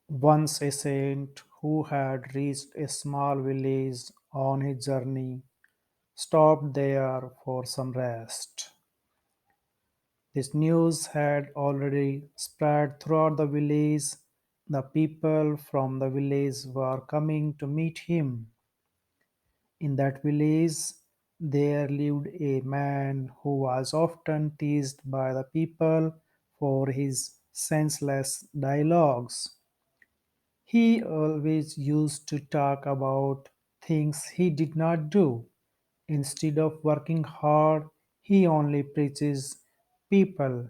Once a saint who had reached a small village on his journey stopped there for some rest. This news had already spread throughout the village. The people from the village were coming to meet him. In that village there lived a man who was often teased by the people for his senseless dialogues. He always used to talk about things he did not do. Instead of working hard, he only preaches people.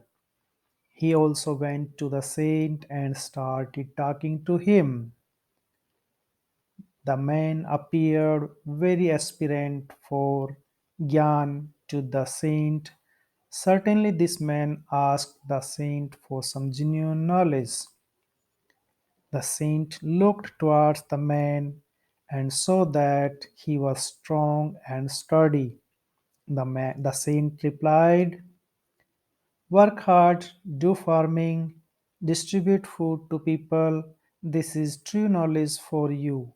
He also went to the saint and started talking to him. The man appeared very aspirant for Gyan to the saint. Certainly, this man asked the saint for some genuine knowledge. The saint looked towards the man and saw that he was strong and sturdy. The saint replied, "Work hard, do farming, distribute food to people. This is true knowledge for you."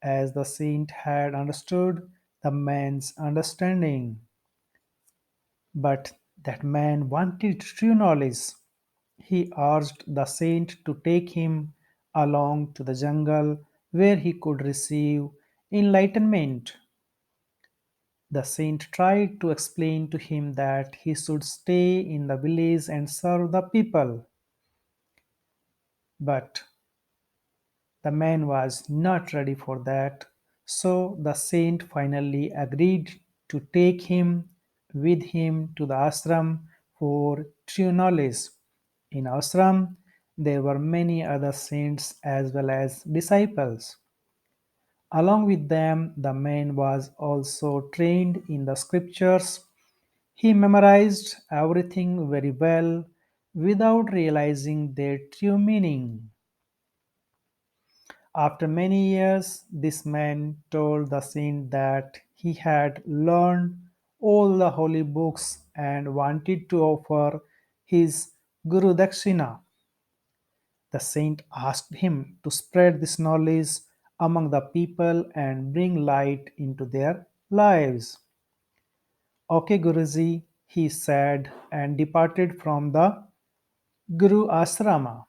As the saint had understood the man's understanding. But that man wanted true knowledge. He urged the saint to take him along to the jungle where he could receive enlightenment. The saint tried to explain to him that he should stay in the village and serve the people, but the man was not ready for that. So the saint finally agreed to take him with him to the ashram for true knowledge. In ashram, there were many other saints as well as disciples. Along with them, the man was also trained in the scriptures. He memorized everything very well without realizing their true meaning. After many years, this man told the saint that he had learned all the holy books and wanted to offer his Guru Dakshina. The saint asked him to spread this knowledge among the people and bring light into their lives. "Okay, Guruji," he said, and departed from the Guru Asrama.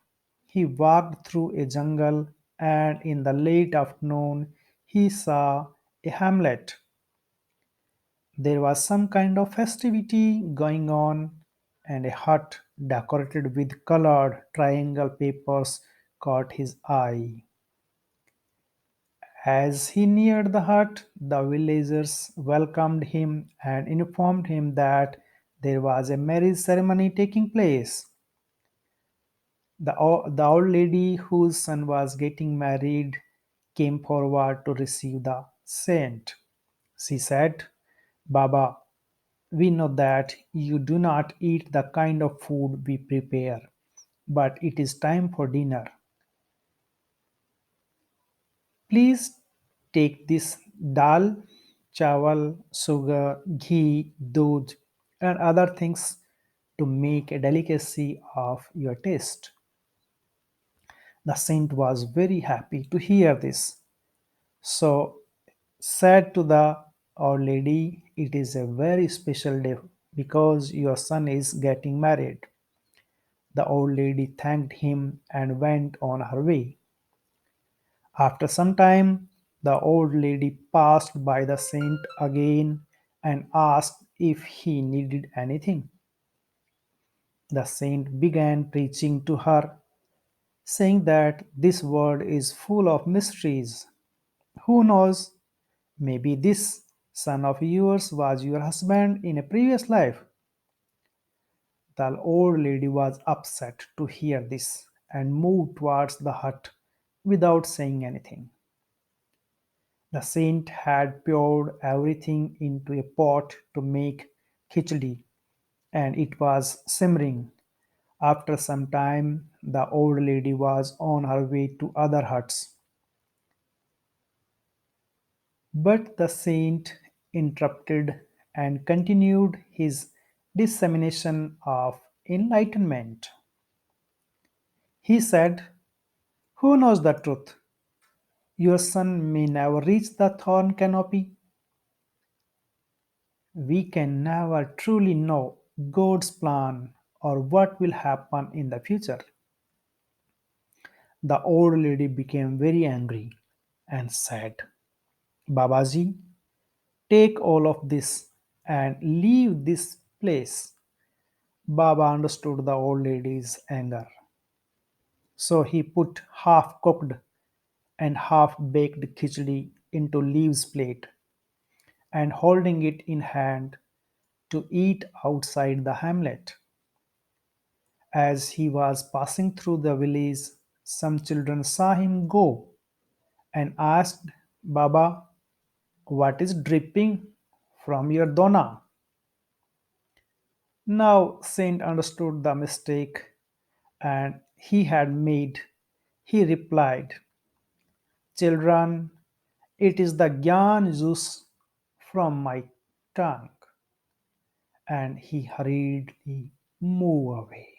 He walked through a jungle, and in the late afternoon he saw a hamlet. There was some kind of festivity going on, and a hut decorated with colored triangle papers caught his eye. As he neared the hut, the villagers welcomed him and informed him that there was a marriage ceremony taking place. The old lady whose son was getting married came forward to receive the saint. She said, "Baba, we know that you do not eat the kind of food we prepare, but it is time for dinner. Please take this dal, chawal, sugar, ghee, doodh, and other things to make a delicacy of your taste." The saint was very happy to hear this. So said to the old lady, "It is a very special day because your son is getting married." The old lady thanked him and went on her way. After some time, the old lady passed by the saint again and asked if he needed anything. The saint began preaching to her, saying that this world is full of mysteries. Who knows, maybe this son of yours was your husband in a previous life. The old lady was upset to hear this and moved towards the hut without saying anything. The saint had poured everything into a pot to make khichdi, and it was simmering. After some time, the old lady was on her way to other huts. But the saint interrupted and continued his dissemination of enlightenment. He said, Who knows the truth? Your son may never reach the thorn canopy. We can never truly know God's plan or what will happen in the future. The old lady became very angry and said, Babaji, take all of this and leave this place. Baba understood the old lady's anger. So he put half cooked and half baked khichdi into Leaves' plate and holding it in hand to eat outside the hamlet. As he was passing through the village, some children saw him go and asked, Baba, what is dripping from your dona? Now Saint understood the mistake and he had made. He replied, Children, it is the Gyan juice from my tongue. And he hurriedly moved away.